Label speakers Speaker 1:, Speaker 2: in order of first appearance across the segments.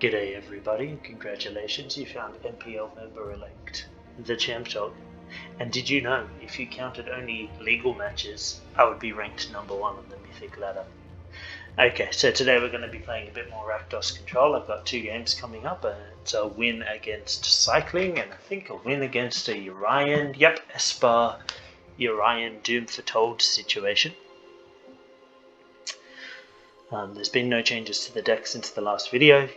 Speaker 1: G'day everybody, congratulations, you found MPL member-elect, the Champ Dog. And did you know, if you counted only legal matches, I would be ranked #1 on the Mythic ladder. Okay, so today we're going to be playing a bit more Rakdos Control. I've got 2 games coming up. It's a win against Cycling, and I think a win against a Urian. Yep, Esper, Urian Doom Foretold situation. There's been no changes to the deck since the last video.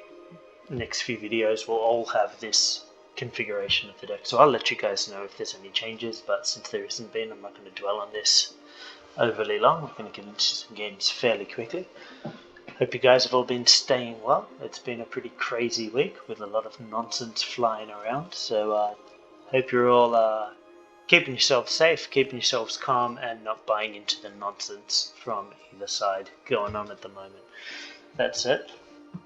Speaker 1: Next few videos will all have this configuration of the deck, so I'll let you guys know if there's any changes, but since there hasn't been, I'm not going to dwell on this overly long. We're going to get into some games fairly quickly. Hope you guys have all been staying well. It's been a pretty crazy week with a lot of nonsense flying around, so hope you're all keeping yourselves safe, keeping yourselves calm, and not buying into the nonsense from either side going on at the moment. That's it.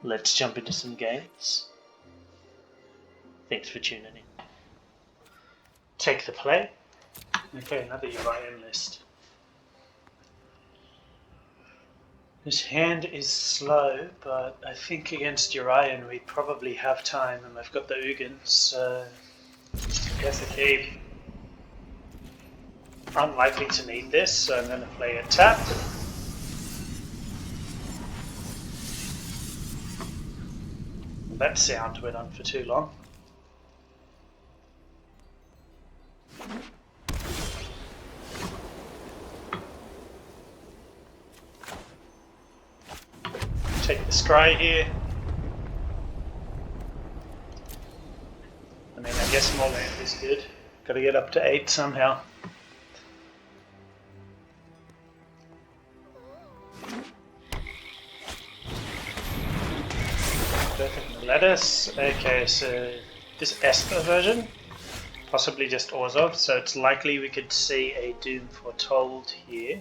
Speaker 1: Let's jump into some games. Thanks for tuning in. Take the play. Okay, another Urian list. This hand is slow, but I think against Urian we probably have time, and I've got the Ugin, so I guess a keep. Unlikely to need this, so I'm going to play a tap. That sound went on for too long. Take the scry here. I mean, I guess more land is good. Gotta get up to 8 somehow. Lettuce. Okay, so this Esper version, possibly just Orzhov, so it's likely we could see a Doom Foretold here.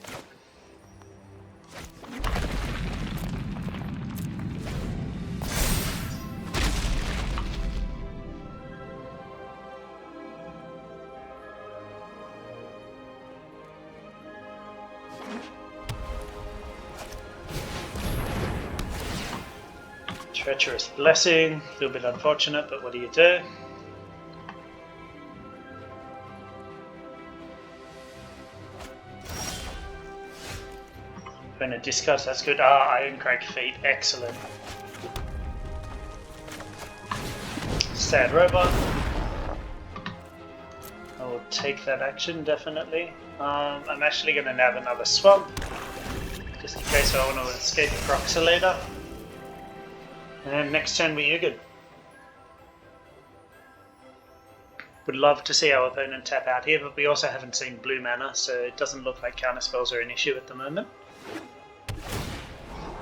Speaker 1: Treacherous Blessing, a little bit unfortunate, but what do you do? When it discards, that's good. Irencrag feat, excellent. Sad Robot. I will take that action, definitely. I'm actually going to nab another Swamp, just in case I want to escape the Proxylator. And next turn we Ugin. Would love to see our opponent tap out here, but we also haven't seen blue mana, so it doesn't look like counterspells are an issue at the moment.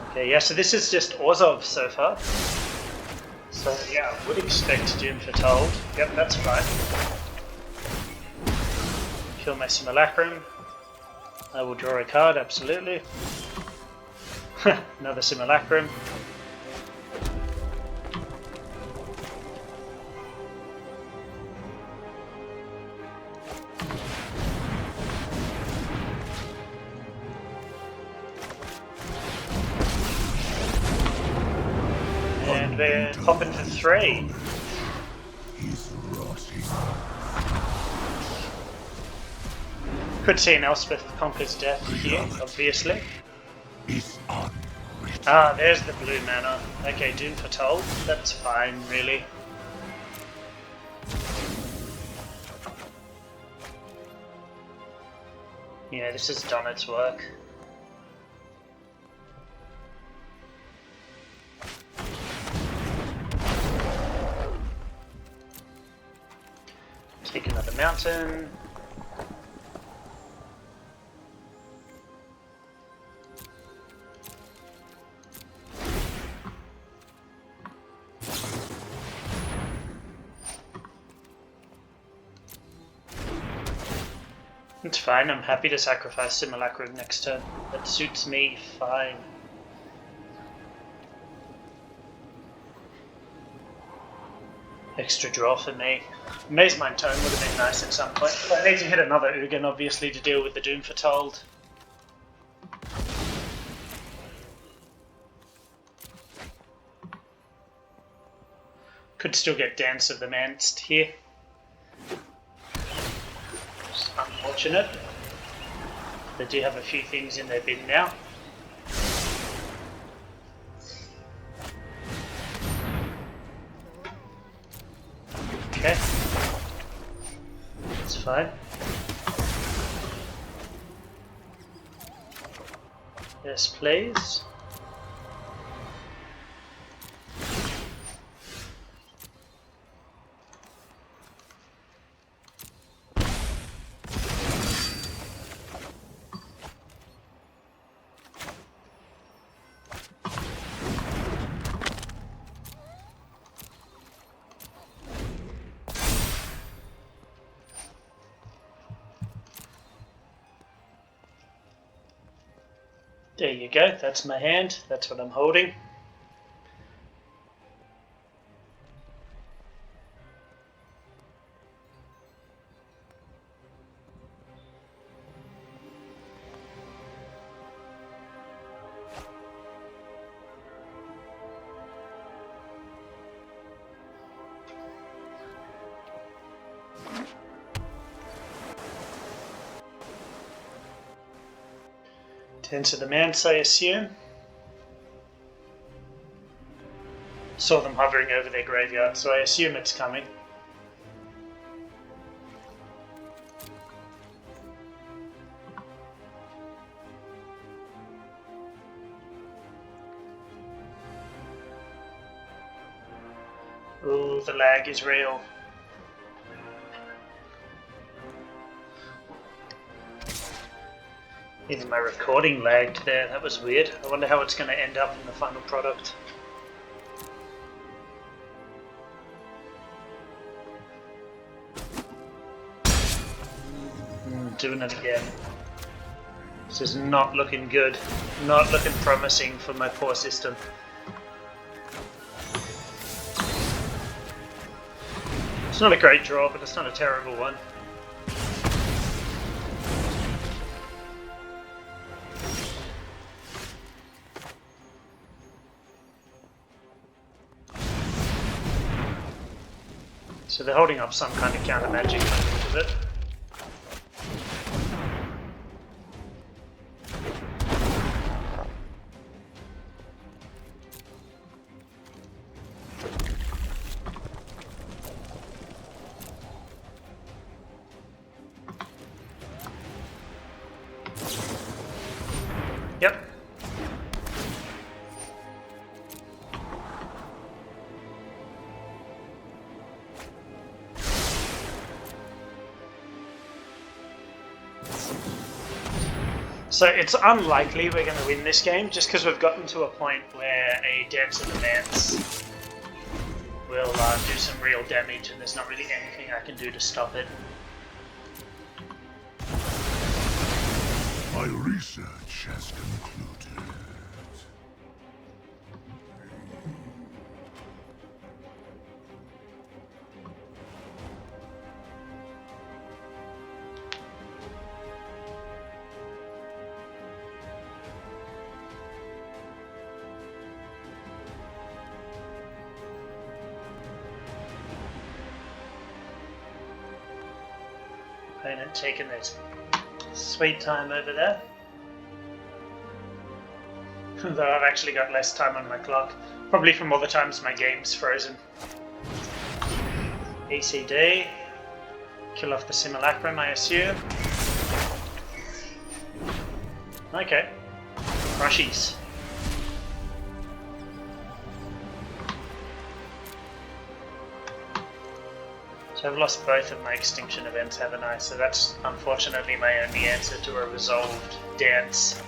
Speaker 1: Okay, yeah, so this is just Orzhov so far. So yeah, I would expect Doom Foretold. Yep, that's fine. Kill my Simulacrum. I will draw a card, absolutely. Another Simulacrum. And we're popping for 3. Could see an Elspeth Conquers Death here, obviously. There's the blue mana. Okay, Doom Foretold. That's fine, really. Yeah, this has done its work. Take another mountain. It's fine, I'm happy to sacrifice Simulacrum next turn. That suits me fine. Extra draw for me. Maze Mind Tome would have been nice at some point, but I need to hit another Ugin obviously to deal with the Doom Foretold. Could still get Dance of the Manst here. It's unfortunate. They do have a few things in their bin now. Okay. That's fine. Yes, please. There you go, that's my hand, that's what I'm holding. Dance of the Manse, I assume. Saw them hovering over their graveyard, so I assume it's coming. Ooh, the lag is real. Even my recording lagged there, that was weird. I wonder how it's going to end up in the final product. Doing it again. This is not looking good. Not looking promising for my poor system. It's not a great draw, but it's not a terrible one. So they're holding up some kind of counter magic by the look of it. Yep. So it's unlikely we're going to win this game, just because we've gotten to a point where a Dance of the Manse will do some real damage, and there's not really anything I can do to stop it.
Speaker 2: My research has concluded.
Speaker 1: Opponent taking their sweet time over there. Though I've actually got less time on my clock. Probably from all the times my game's frozen. ECD. Kill off the Simulacrum, I assume. Okay. Rushies. So I've lost both of my extinction events, haven't I? So that's unfortunately my only answer to a resolved dance.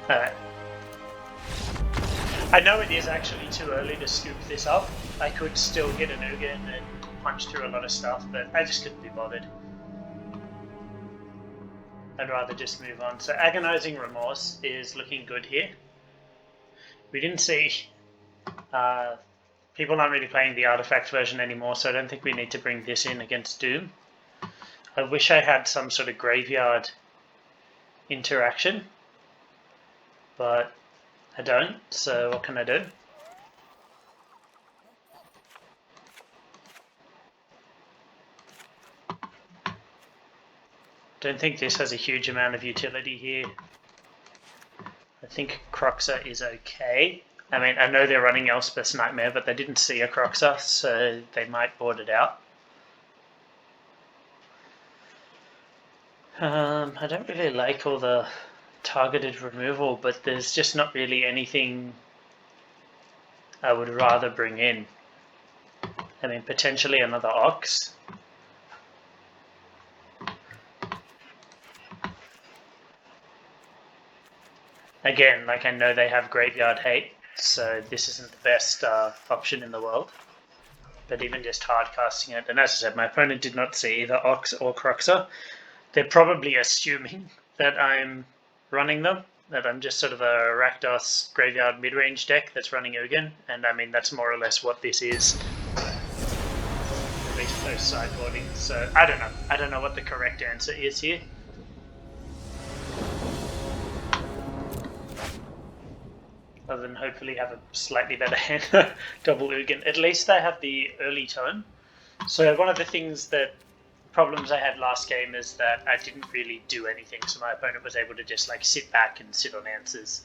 Speaker 1: Alright. I know it is actually too early to scoop this up. I could still get an Ugin and punch through a lot of stuff, but I just couldn't be bothered. I'd rather just move on. So Agonizing Remorse is looking good here. We didn't see... people aren't really playing the artifact version anymore, so I don't think we need to bring this in against Doom. I wish I had some sort of graveyard interaction, but I don't, so what can I do? Don't think this has a huge amount of utility here. I think Croxa is okay. I mean, I know they're running Elspeth's Nightmare, but they didn't see a Croxa, so they might board it out. I don't really like all the targeted removal, but there's just not really anything I would rather bring in. I mean, potentially another Ox. Again, like I know they have Graveyard Hate, so this isn't the best option in the world. But even just hard casting it, and as I said, my opponent did not see either Ox or Croxa. They're probably assuming that I'm running them, that I'm just sort of a Rakdos Graveyard Midrange deck that's running Ugin, and I mean that's more or less what this is. At least post sideboarding, so I don't know. I don't know what the correct answer is here. Other than hopefully have a slightly better hand, double Ugin. At least I have the early tone. So one of the problems I had last game is that I didn't really do anything, so my opponent was able to just like sit back and sit on answers.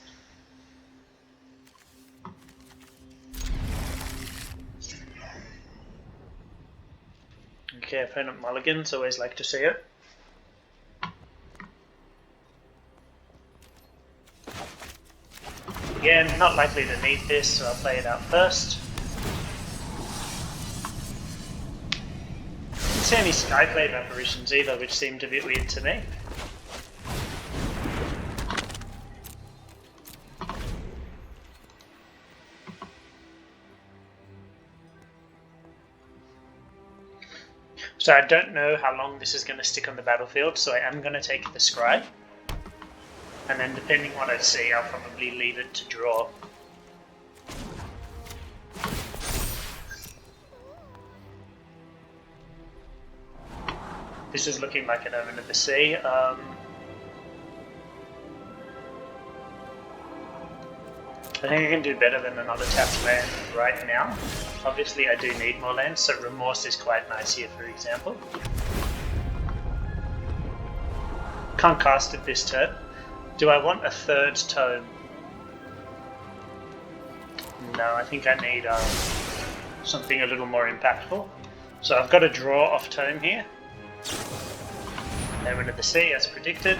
Speaker 1: Okay, opponent mulligans, always like to see it. Again, not likely to need this, so I'll play it out first. Didn't see any Skyblade apparitions either, which seemed a bit weird to me. So I don't know how long this is going to stick on the battlefield, so I am going to take the Scry. And then depending what I see, I'll probably leave it to draw. This is looking like an Omen of the Sea. I think I can do better than another tapped land right now. Obviously I do need more lands, so Remorse is quite nice here, for example. Can't cast it this turn. Do I want a third tome? No, I think I need something a little more impactful. So I've got a draw off tome here. Omen of the Sea, as predicted.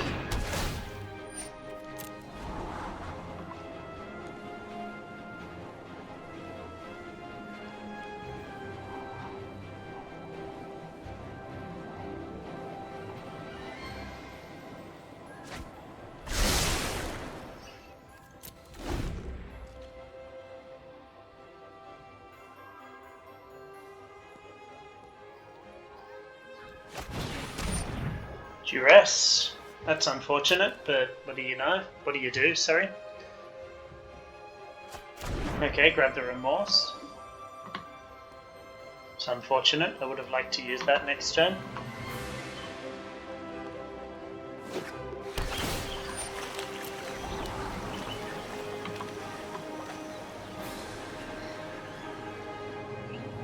Speaker 1: Duress. That's unfortunate, but what do you know? What do you do, sorry? Okay, grab the Remorse. It's unfortunate, I would have liked to use that next turn.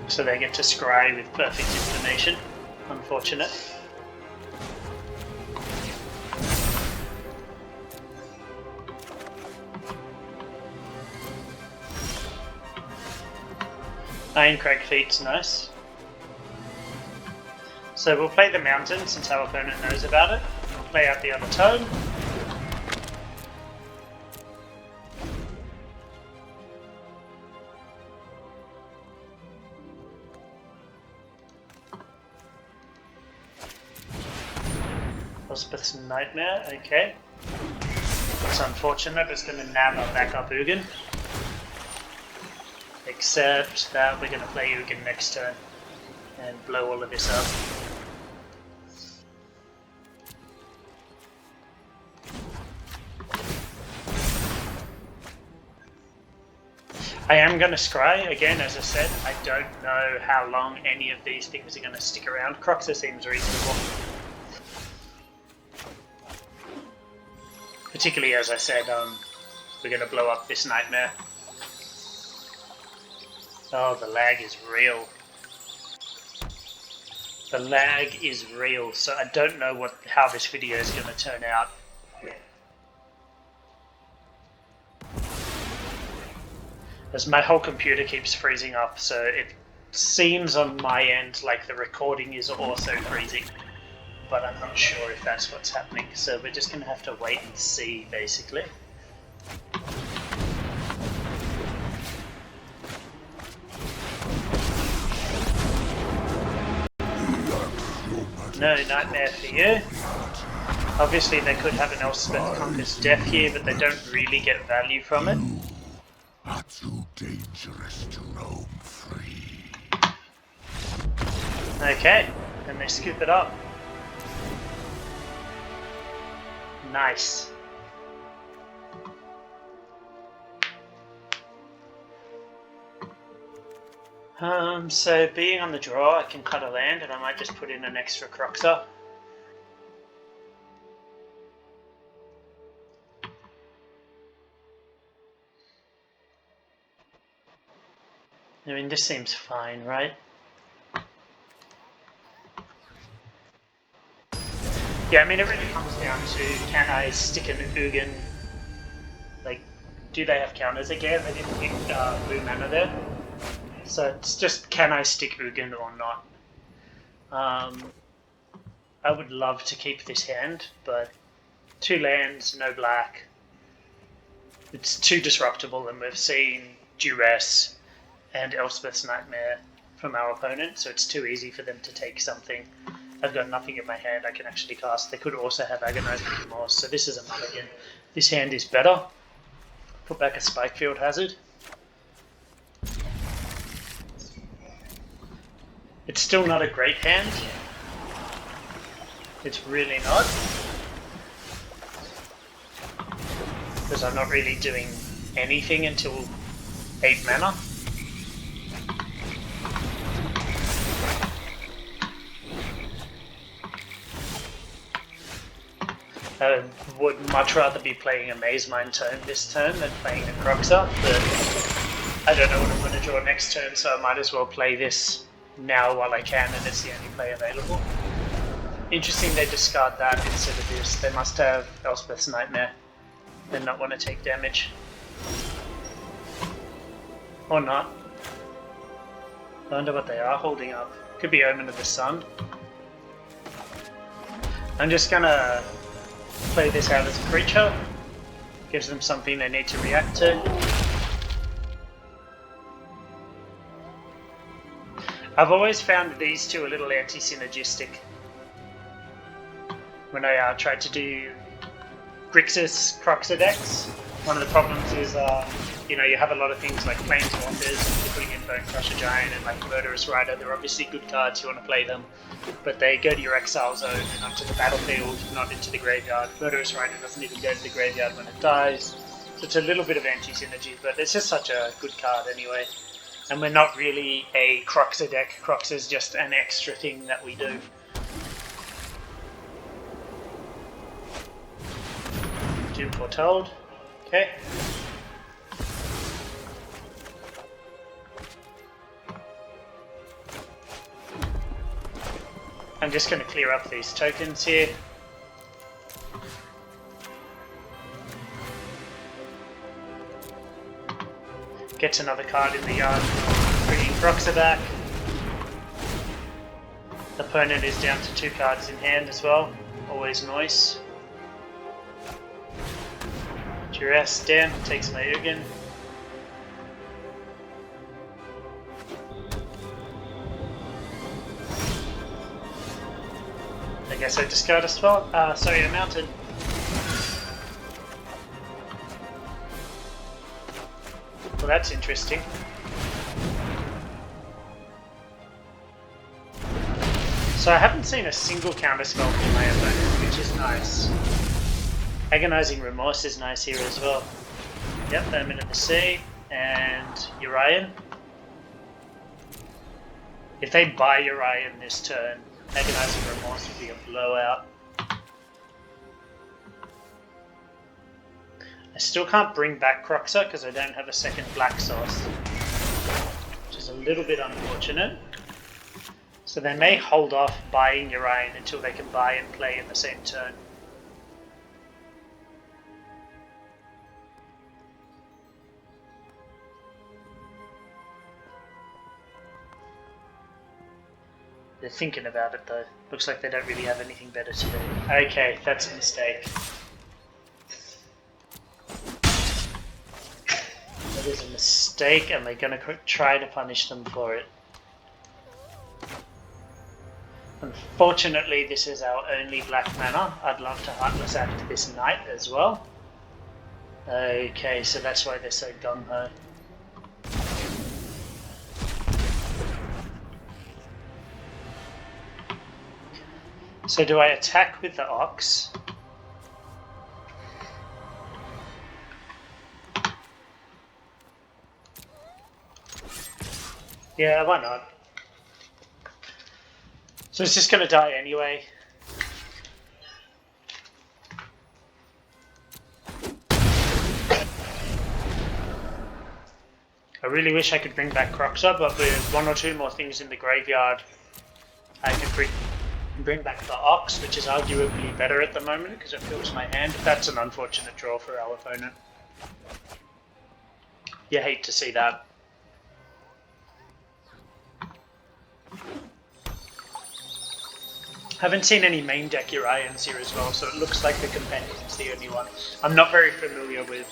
Speaker 1: So they get to scry with perfect information. Unfortunate. Irencrag feat's nice. So we'll play the mountain since our opponent knows about it. We'll play out the other tome. Elspeth's Nightmare, okay. It's unfortunate, it's going to nab our backup Ugin. Except that we're going to play Ugin next turn and blow all of this up. I am going to scry, again as I said, I don't know how long any of these things are going to stick around. Croxa seems reasonable. Particularly, as I said, we're going to blow up this nightmare. Oh, the lag is real. The lag is real, so I don't know how this video is going to turn out. As my whole computer keeps freezing up, so it seems on my end like the recording is also freezing, but I'm not sure if that's what's happening, so we're just going to have to wait and see, basically. No nightmare for you. Obviously they could have an Elspeth Conquers Death here, but they don't really get value from it.
Speaker 2: Are too dangerous to roam free.
Speaker 1: Okay, and they scoop it up. Nice. So being on the draw, I can cut a land, and I might just put in an extra Croxer. I mean, this seems fine, right? Yeah, I mean, it really comes down to, can I stick an Ugin? Like, do they have counters again? They didn't pick blue mana there. So it's just, can I stick Ugin or not? I would love to keep this hand, but 2 lands, no black. It's too disruptable, and we've seen Duress and Elspeth's Nightmare from our opponent, so it's too easy for them to take something. I've got nothing in my hand I can actually cast. They could also have Agonizing Remorse, so this is a mulligan. This hand is better. Put back a Spikefield Hazard. It's still not a great hand. It's really not. Because I'm not really doing anything until 8 mana. I would much rather be playing a Maze Mind Tome this turn than playing a Croxer, but I don't know what I'm going to draw next turn, so I might as well play this now while I can, and it's the only play available. Interesting they discard that instead of this. They must have Elspeth's Nightmare and not want to take damage. Or not. I wonder what they are holding up. Could be Omen of the Sun. I'm just gonna play this out as a creature. Gives them something they need to react to. I've always found these two a little anti-synergistic. When I tried to do Grixis Croxer decks, one of the problems is, you have a lot of things like Planeswalkers, you're putting in Bone Crusher Giant and like Murderous Rider. They're obviously good cards, you want to play them, but they go to your exile zone and onto the battlefield, not into the graveyard. Murderous Rider doesn't even go to the graveyard when it dies, so it's a little bit of anti-synergy, but it's just such a good card anyway. And we're not really a Croxer deck. Croxer's just an extra thing that we do. Doom Foretold. Okay. I'm just going to clear up these tokens here. Gets another card in the yard, bringing Croxer back. Opponent is down to 2 cards in hand as well, always nice. Duress down, takes my Ugin. I guess I discard a spell. Sorry, a mountain. Well, that's interesting. So I haven't seen a single counterspell from my opponent, which is nice. Agonizing Remorse is nice here as well. Yep, Omen of the Sea and Urian. If they buy Urian this turn, Agonizing Remorse would be a blowout. I still can't bring back Croxer because I don't have a second black source, which is a little bit unfortunate. So they may hold off buying Urian until they can buy and play in the same turn. They're thinking about it though. Looks like they don't really have anything better to do. Okay, that's a mistake. That is a mistake, and they're going to try to punish them for it. Unfortunately, this is our only black mana. I'd love to Heartless Act this night as well. Okay, so that's why they're so gung-ho. So do I attack with the Ox? Yeah, why not? So it's just going to die anyway. I really wish I could bring back Croxer, but with one or two more things in the graveyard, I can bring back the Ox, which is arguably better at the moment because it fills my hand. That's an unfortunate draw for our opponent. You hate to see that. Haven't seen any main deck Urians here as well, so it looks like the Compendium's the only one. I'm not very familiar with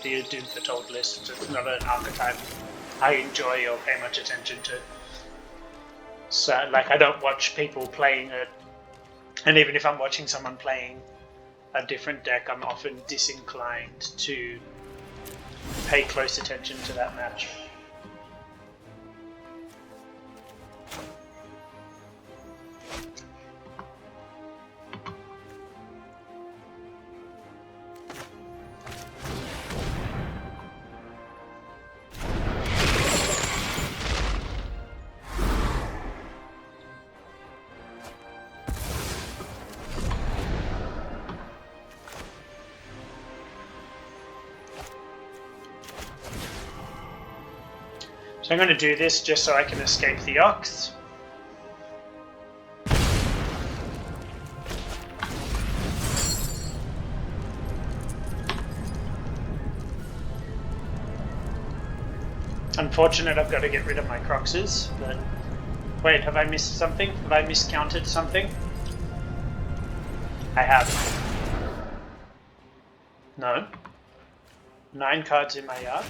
Speaker 1: the Doom Foretold list. It's not an archetype I enjoy or pay much attention to. So, like, I don't watch people playing it, and even if I'm watching someone playing a different deck, I'm often disinclined to pay close attention to that match. So I'm going to do this just so I can escape the Ox. Unfortunate I've got to get rid of my Croxes, but... Wait, have I missed something? Have I miscounted something? I have. No. 9 cards in my yard.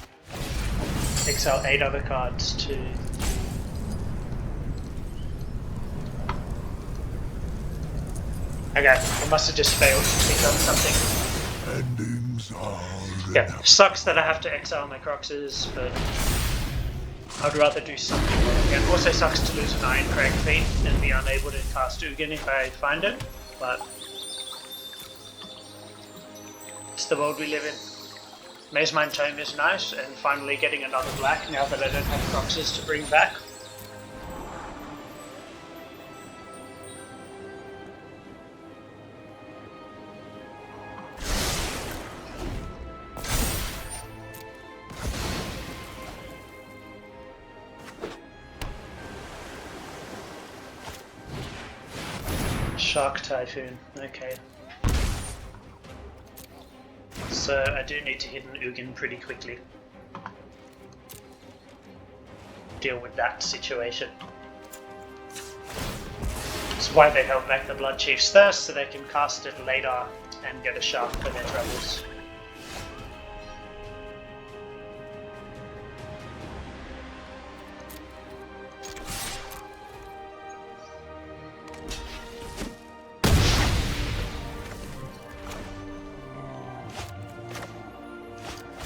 Speaker 1: Exile 8 other cards to... Okay, I must have just failed to pick up something.
Speaker 2: Endings are
Speaker 1: Yeah, sucks that I have to exile my Croxes, but I'd rather do something. It also sucks to lose an Irencrag feat and be unable to cast Ugin if I find it, but it's the world we live in. Maze Mine Tome is nice, and finally getting another black now that I don't have Croxes to bring back. Shark Typhoon, okay. So I do need to hit an Ugin pretty quickly. Deal with that situation. That's why they held back the Blood Chief's Thirst, so they can cast it later and get a shark for their troubles.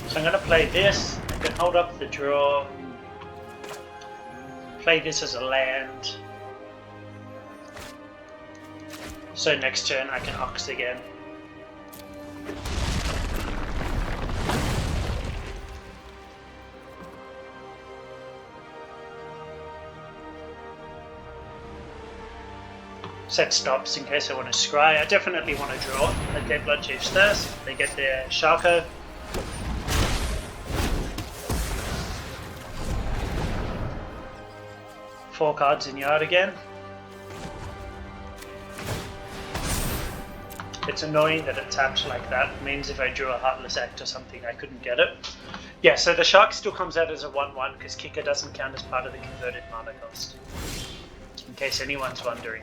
Speaker 1: So I'm going to play this, I can hold up the draw, play this as a land, so next turn I can Ox again. Set stops in case I want to scry. I definitely want to draw. I get Blood Chief's Thirst, they get their Sharko. 4 cards in yard again. It's annoying that it tapped like that. It means if I drew a Heartless Act or something, I couldn't get it. Yeah, so the Shark still comes out as a 1/1 because Kicker doesn't count as part of the converted mana cost. In case anyone's wondering.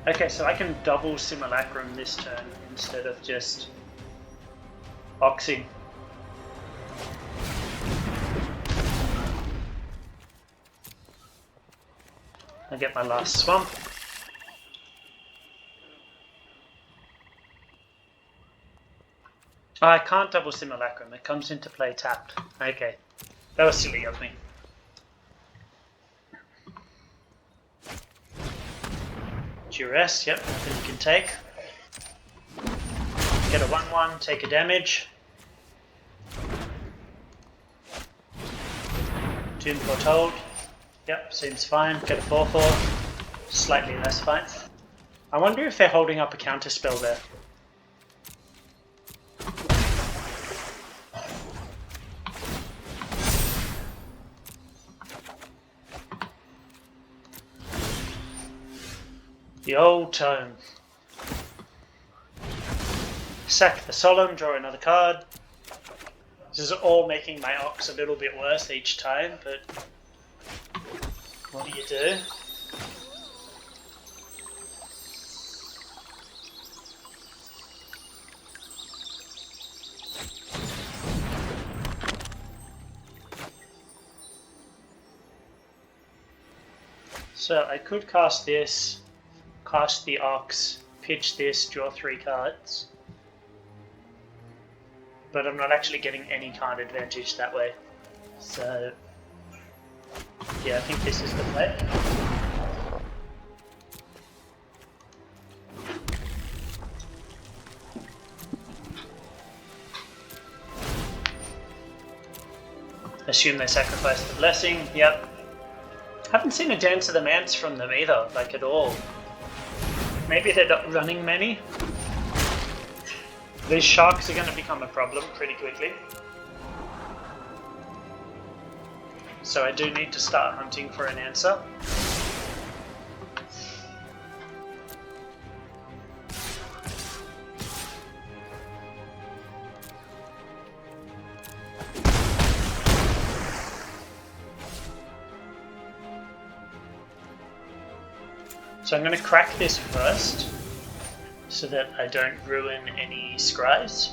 Speaker 1: Okay, so I can double Simulacrum this turn instead of just Oxing. I get my last Swamp. Oh, I can't double Simulacrum, it comes into play tapped. Okay, that was silly of me. Duress, yep, nothing you can take. Get a 1/1, take a damage. Tomb Foretold, yep, seems fine. Get a 4/4, slightly less fine. I wonder if they're holding up a counter spell there. The old tome. Sack the Solemn, draw another card. This is all making my Ox a little bit worse each time, but what do you do? So I could cast this, cast the Ox, pitch this, draw 3 cards. But I'm not actually getting any card advantage that way. So yeah, I think this is the play. Assume they sacrifice the Blessing, yep. Haven't seen a Dance of the Manse from them either, like at all. Maybe they're not running many. These Sharks are going to become a problem pretty quickly. So I do need to start hunting for an answer. So I'm going to crack this first, so that I don't ruin any scries.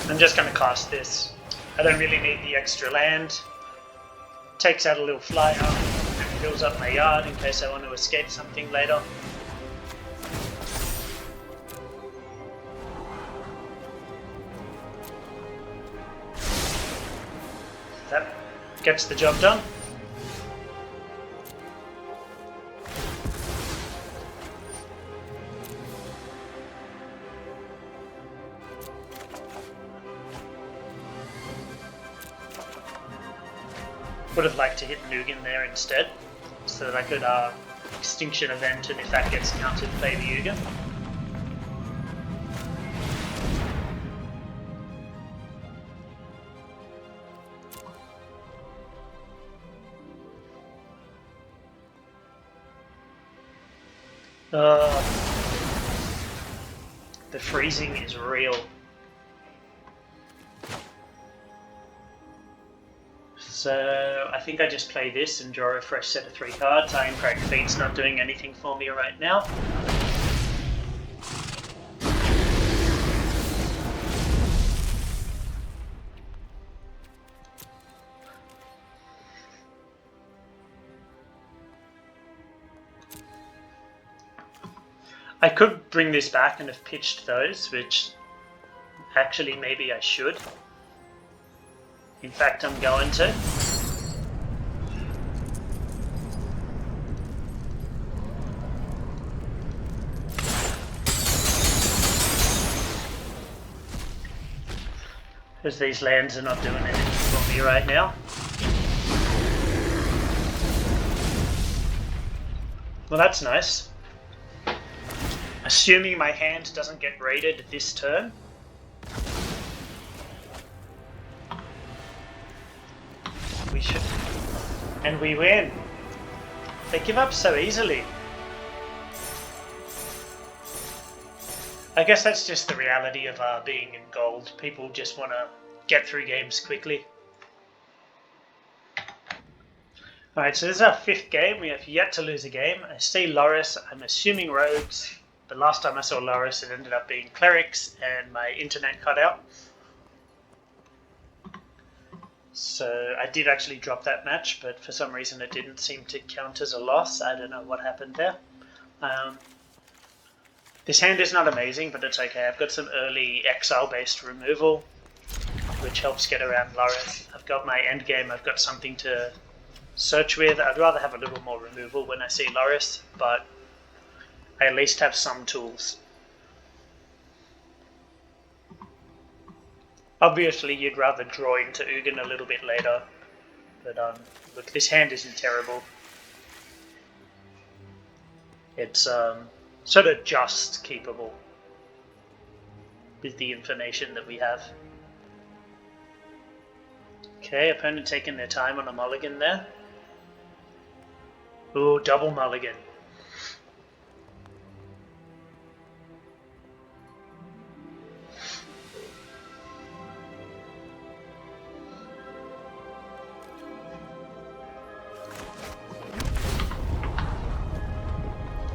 Speaker 1: I'm just going to cast this. I don't really need the extra land. Takes out a little flyer and fills up my yard in case I want to escape something later. That gets the job done. Would have liked to hit Nugan there instead, so that I could Extinction Event, and if that gets countered, play the Yuga. The freezing is real. So I think I just play this and draw a fresh set of 3 cards. Irencrag Feet's not doing anything for me right now. I could bring this back and have pitched those, which actually maybe I should. In fact, I'm going to. Because these lands are not doing anything for me right now. Well, that's nice. Assuming my hand doesn't get raided this turn. We should... And we win. They give up so easily. I guess that's just the reality of being in gold. People just want to get through games quickly. Alright, so this is our 5th game. We have yet to lose a game. I see Loris. I'm assuming rogues. The last time I saw Loris, it ended up being clerics, and my internet cut out. So I did actually drop that match, but for some reason it didn't seem to count as a loss. I don't know what happened there. This hand is not amazing, but it's okay. I've got some early exile-based removal, which helps get around Loris. I've got my endgame. I've got something to search with. I'd rather have a little more removal when I see Loris, but I at least have some tools. Obviously, you'd rather draw into Ugin a little bit later, but look, this hand isn't terrible. It's sort of just keepable with the information that we have. Okay, opponent taking their time on a mulligan there. Ooh, double mulligan.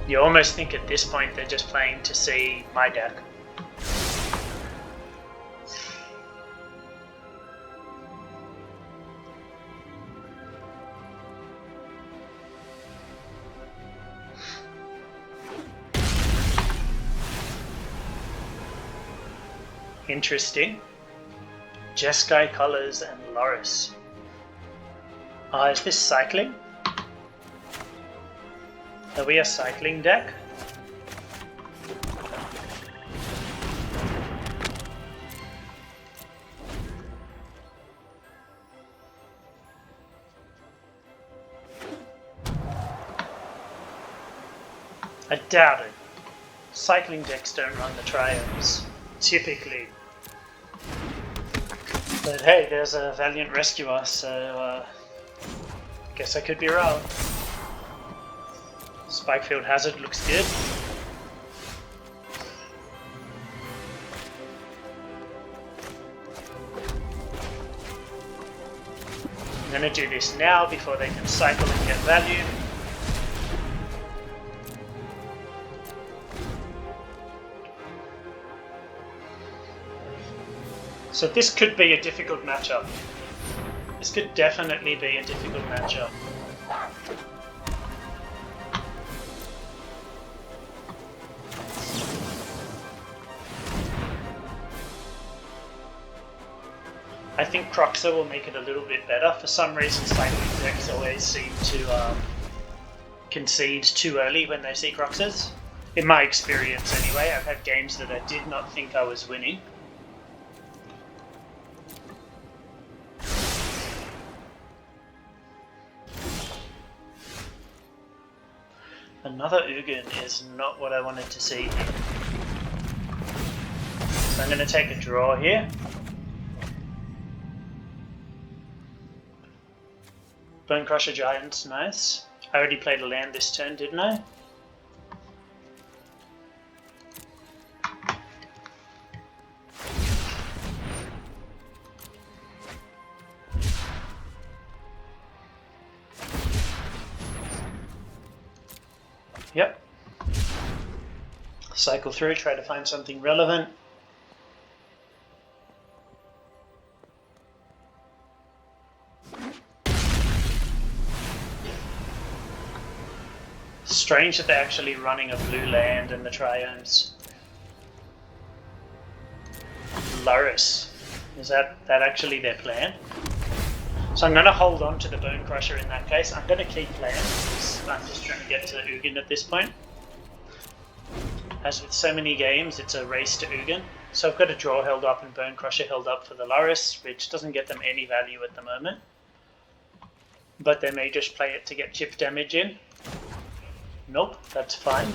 Speaker 1: You almost think at this point they're just playing to see my deck. Interesting. Jeskai Colors and Loris. Is this cycling? Are we a cycling deck? I doubt it. Cycling decks don't run the triumphs, typically. But hey, there's a Valiant Rescuer, so guess I could be wrong. Spikefield Hazard looks good. I'm going to do this now before they can cycle and get value. So this could be a difficult matchup. This could definitely be a difficult matchup. I think Croxer will make it a little bit better. For some reason, cycling decks always seem to concede too early when they see Croxers. In my experience anyway, I've had games that I did not think I was winning. Another Ugin is not what I wanted to see here. So I'm going to take a draw here. Bone Crusher Giant's nice. I already played a land this turn, didn't I? Yep. Cycle through, try to find something relevant. Strange that they're actually running a blue land in the triomes. Loris. Is that actually their plan? So I'm going to hold on to the Bone Crusher in that case. I'm going to keep playing because I'm just trying to get to Ugin at this point. As with so many games, it's a race to Ugin. So I've got a draw held up and Bone Crusher held up for the Loris, which doesn't get them any value at the moment. But they may just play it to get chip damage in. Nope, that's fine.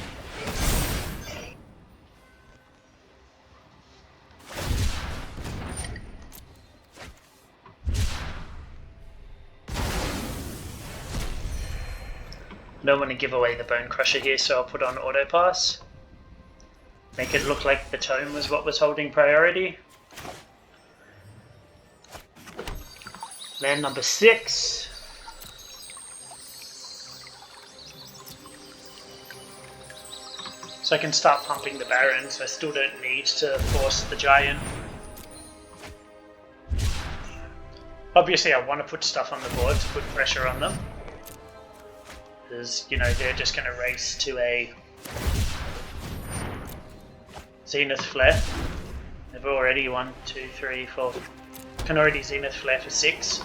Speaker 1: I don't want to give away the Bone Crusher here, so I'll put on Auto Pass. Make it look like the Tome was what was holding priority. Land number 6. So I can start pumping the Baron, so I still don't need to force the Giant. Obviously I want to put stuff on the board to put pressure on them. Because, you know, they're just going to race to a Zenith Flare. They've already 1, 2, 3, 4. Can already Zenith Flare for 6.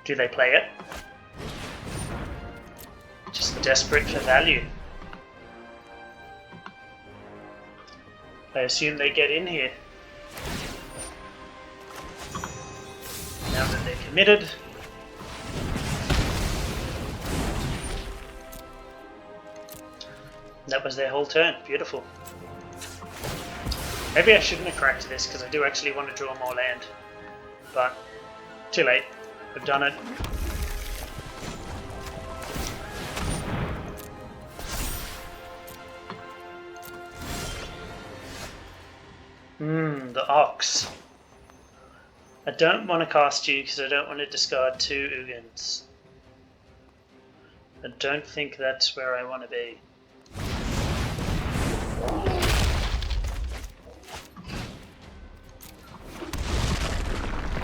Speaker 1: Do they play it? Just desperate for value. I assume they get in here. Now that they're committed. That was their whole turn. Beautiful. Maybe I shouldn't have cracked this because I do actually want to draw more land. But too late. I've done it. The Ox. I don't want to cast you because I don't want to discard 2 Ugins. I don't think that's where I want to be.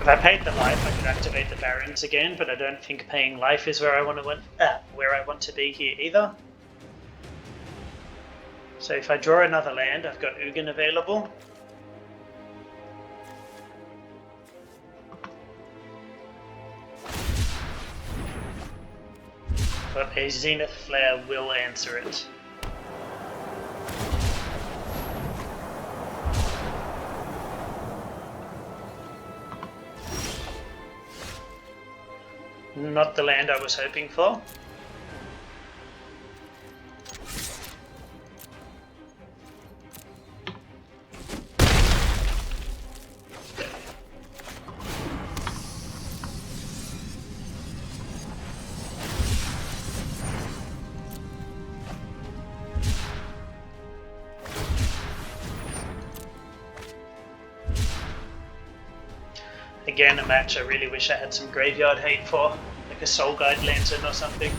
Speaker 1: If I paid the life, I could activate the Barons again, but I don't think paying life is where I want to be here either. So if I draw another land, I've got Ugin available. But a Zenith Flare will answer it. Not the land I was hoping for. Again, a match I really wish I had some graveyard hate for, like a Soul Guide Lantern or something.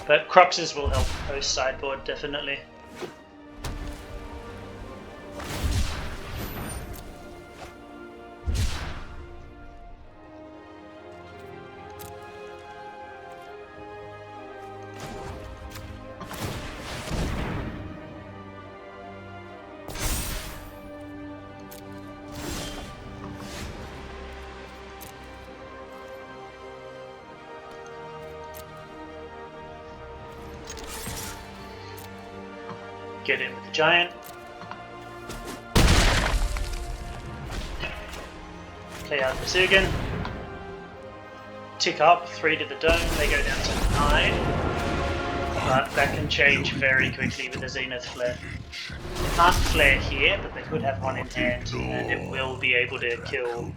Speaker 1: But Croxes will help post sideboard, definitely. Get in with the Giant. Play out the Zugin. Tick up 3 to the dome, they go down to 9. But that can change very quickly with the Zenith Flare. They can't flare here, but they could have one in hand, and it will be able to kill.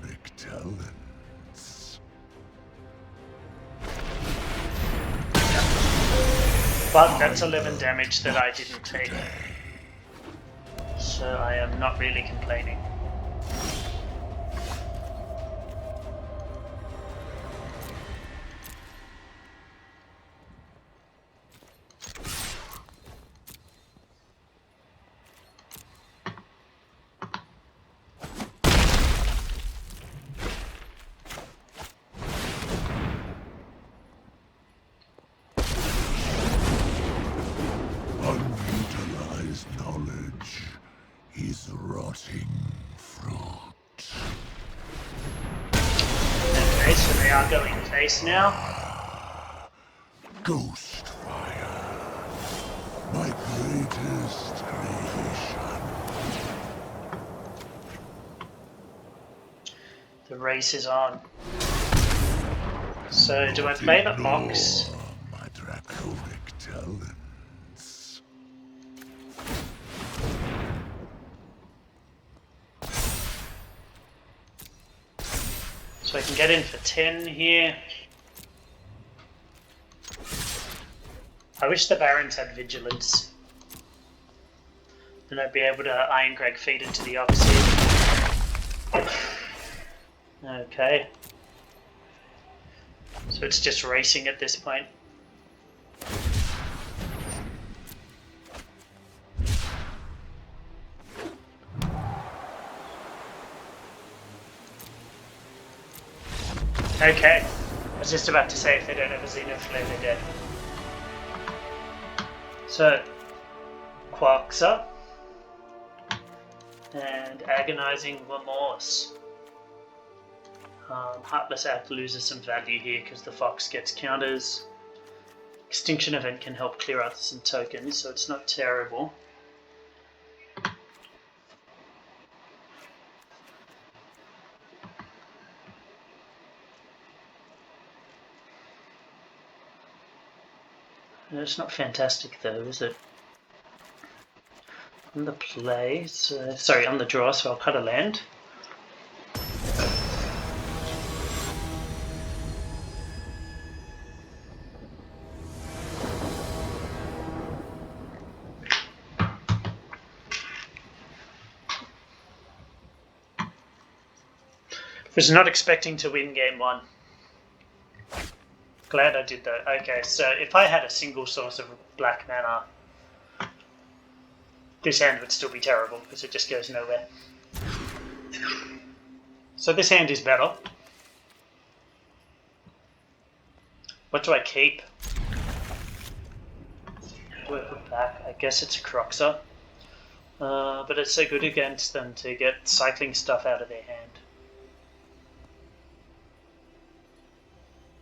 Speaker 1: But that's 11 damage that I didn't take. So I am not really complaining.
Speaker 2: Unutilized knowledge is rotting fruit.
Speaker 1: So they are going face now.
Speaker 2: Ghost fire. My greatest creation.
Speaker 1: The race is on. So do I play the Ox?
Speaker 2: My draconic talents.
Speaker 1: So I can get in for 10 here. I wish the Barons had Vigilance. Then I'd be able to Irencrag feed into the Ox here. Okay. So it's just racing at this point. Okay. I was just about to say if they don't have a Zenith Flare, they're dead. So, Quarks up. And Agonizing Remorse. Heartless Act loses some value here because the Fox gets counters. Extinction Event can help clear out some tokens, so it's not terrible. It's not fantastic though, is it? On the play, so, sorry, on the draw, so I'll cut a land. Was not expecting to win game 1. Glad I did that. Okay, so if I had a single source of black mana, this hand would still be terrible because it just goes nowhere. So this hand is better. What do I keep? What do I put back? I guess it's a Croxer. But it's so good against them to get cycling stuff out of their hand.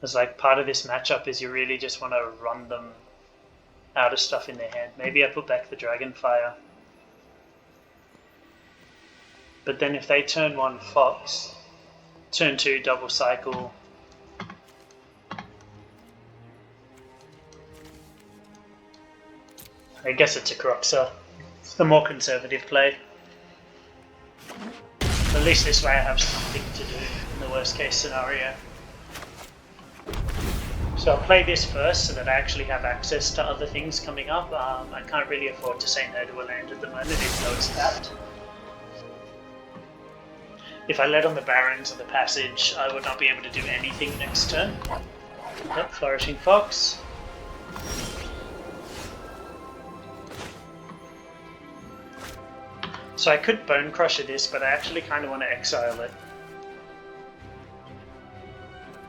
Speaker 1: It's like part of this matchup is you really just want to run them out of stuff in their hand. Maybe I put back the Dragonfire. But then if they turn 1 Fox, turn 2 double cycle, I guess it's a Croxer. It's the more conservative play. At least this way I have something to do in the worst case scenario. So I'll play this first so that I actually have access to other things coming up. I can't really afford to say no to a land at the moment, even though it's tapped. If I led on the Barons or the Passage, I would not be able to do anything next turn. Yep, Flourishing Fox. So I could Bone Crusher this, but I actually kind of want to exile it.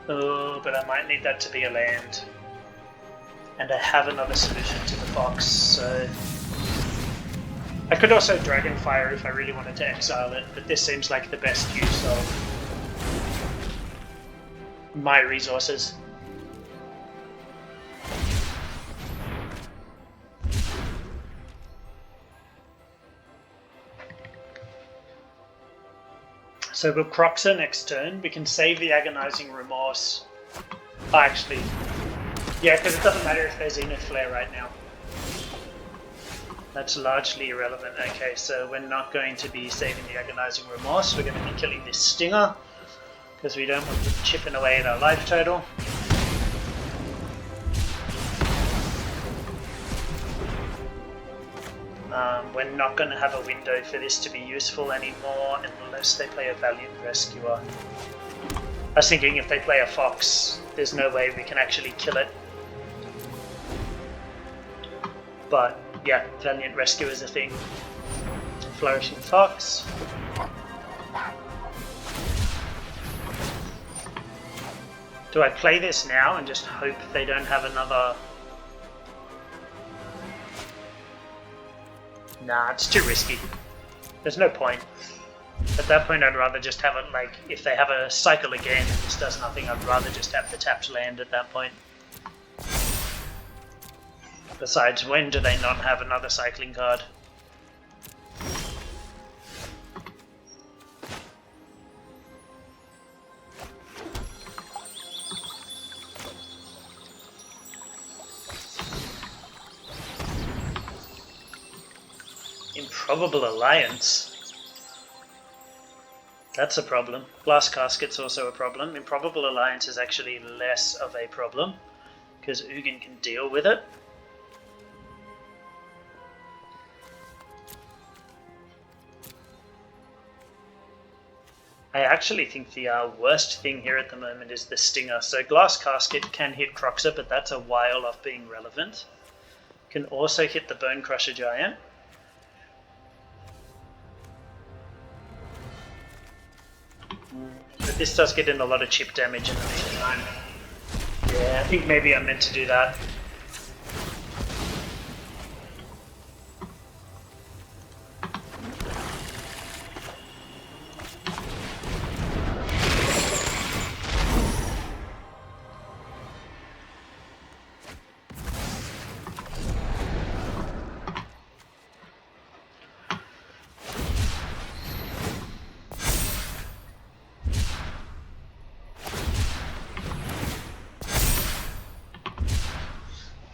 Speaker 1: Oh, but I might need that to be a land. And I have another solution to the Fox, so... I could also Dragonfire if I really wanted to exile it, but this seems like the best use of my resources. So we'll Croxer next turn. We can save the Agonizing Remorse. Oh, actually, yeah, because it doesn't matter if there's Zenith Flare right now. That's largely irrelevant. Okay, so we're not going to be saving the Agonizing Remorse. We're going to be killing this Stinger because we don't want them chipping away at our life total. We're not going to have a window for this to be useful anymore unless they play a Valiant Rescuer. I was thinking if they play a Fox, there's no way we can actually kill it. But yeah, Valiant Rescue is a thing. Flourishing Fox. Do I play this now and just hope they don't have another... Nah, it's too risky. There's no point. At that point, I'd rather just have it like, if they have a cycle again and this does nothing, I'd rather just have the tapped land at that point. Besides, when do they not have another cycling card? Improbable Alliance. That's a problem. Glass Casket's also a problem. Improbable Alliance is actually less of a problem, because Ugin can deal with it. I actually think the worst thing here at the moment is the Stinger. So Glass Casket can hit Croxer, but that's a while off being relevant. Can also hit the Bone Crusher Giant. But this does get in a lot of chip damage in the meantime. Yeah, I think maybe I meant to do that.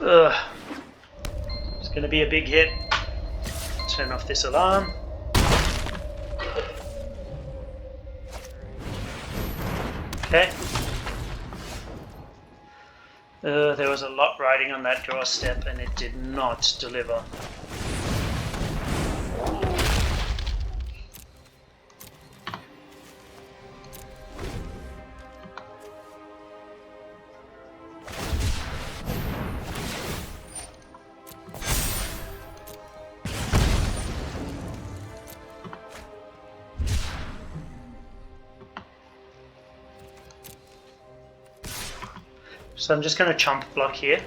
Speaker 1: Ugh. It's going to be a big hit. Turn off this alarm. Okay. There was a lot riding on that draw step and it did not deliver. So I'm just going to chomp block here.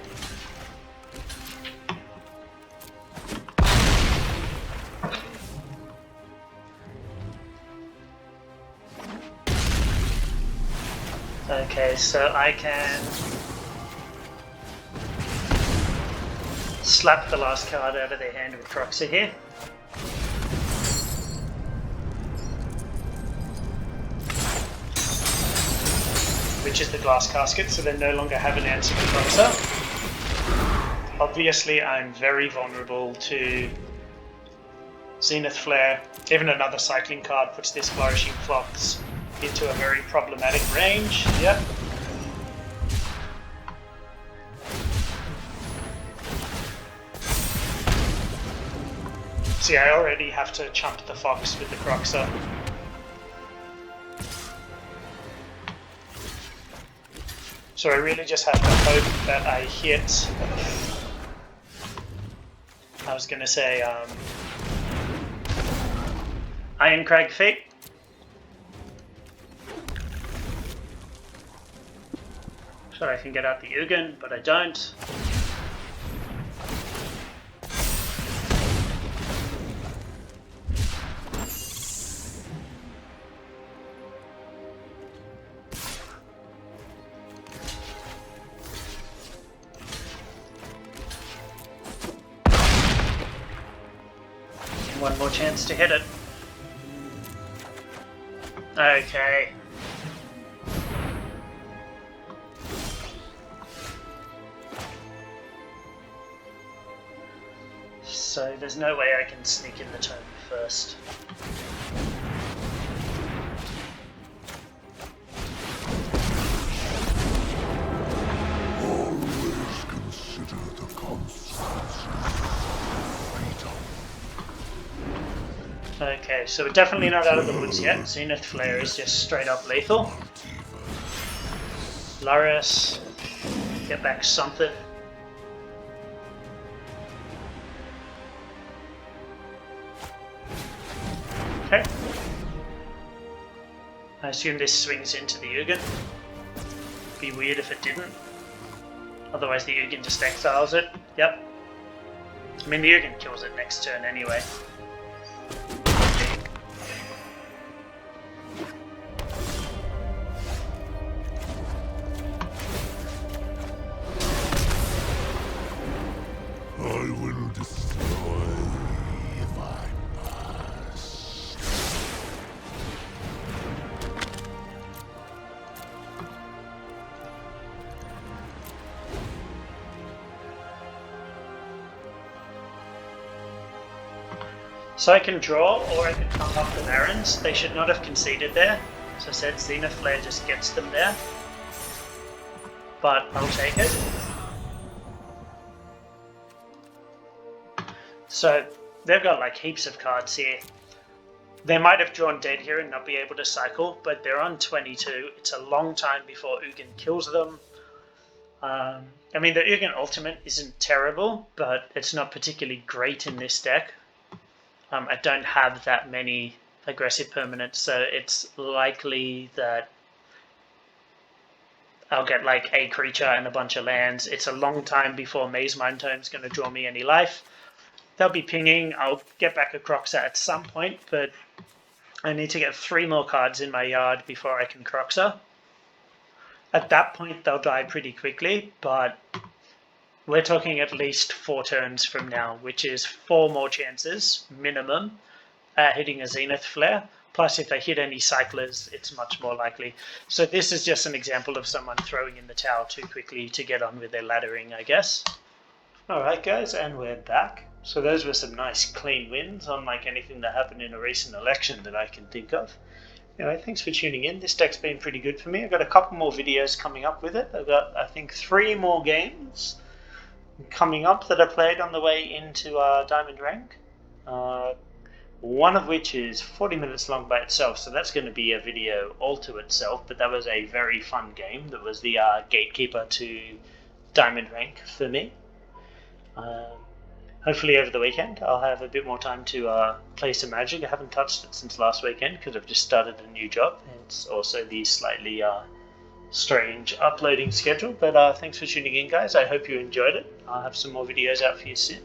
Speaker 1: Okay, so I can slap the last card out of their hand with Croxer here. Which is the Glass Casket, so they no longer have an answer to Croxer. Obviously, I'm very vulnerable to Zenith Flare. Even another cycling card puts this Flourishing Flocks into a very problematic range. Yep. See, I already have to chump the Fox with the Croxer. So I really just have to hope that I hit, I was going to say, Irencrag Fate. So I can get out the Ugin, but I don't. One more chance to hit it. Okay. So there's no way I can sneak in the turn first.
Speaker 2: Always consider the consequences.
Speaker 1: Okay, so we're definitely not out of the woods yet. Zenith Flare is just straight up lethal. Larius, get back something. Okay. I assume this swings into the Ugin. Be weird if it didn't. Otherwise the Ugin just exiles it. Yep. I mean the Ugin kills it next turn anyway.
Speaker 2: will destroy if I must.
Speaker 1: So I can draw, or I can come up the Barons. They should not have conceded there. As I said, Zenith Flare just gets them there. But I'll take it. So they've got like heaps of cards here. They might have drawn dead here and not be able to cycle, but they're on 22. It's a long time before Ugin kills them. I mean, the Ugin ultimate isn't terrible, but it's not particularly great in this deck. I don't have that many aggressive permanents, so it's likely that I'll get like a creature and a bunch of lands. It's a long time before Maze Mind Tome's going to draw me any life. They'll be pinging. I'll get back a Croxa at some point, but I need to get 3 more cards in my yard before I can Croxa. At that point, they'll die pretty quickly, but we're talking at least 4 turns from now, which is 4 more chances, minimum, hitting a Zenith Flare. Plus, if they hit any cyclers, it's much more likely. So this is just an example of someone throwing in the towel too quickly to get on with their laddering, I guess. Alright guys, and we're back. So those were some nice clean wins, unlike anything that happened in a recent election that I can think of. Anyway, thanks for tuning in. This deck's been pretty good for me. I've got a couple more videos coming up with it. I've got, I think, 3 more games coming up that I played on the way into Diamond Rank. One of which is 40 minutes long by itself, so that's going to be a video all to itself, but that was a very fun game. That was the gatekeeper to Diamond Rank for me. Hopefully over the weekend I'll have a bit more time to play some Magic. I haven't touched it since last weekend because I've just started a new job. It's also the slightly strange uploading schedule, but thanks for tuning in guys. I hope you enjoyed it. I'll have some more videos out for you soon.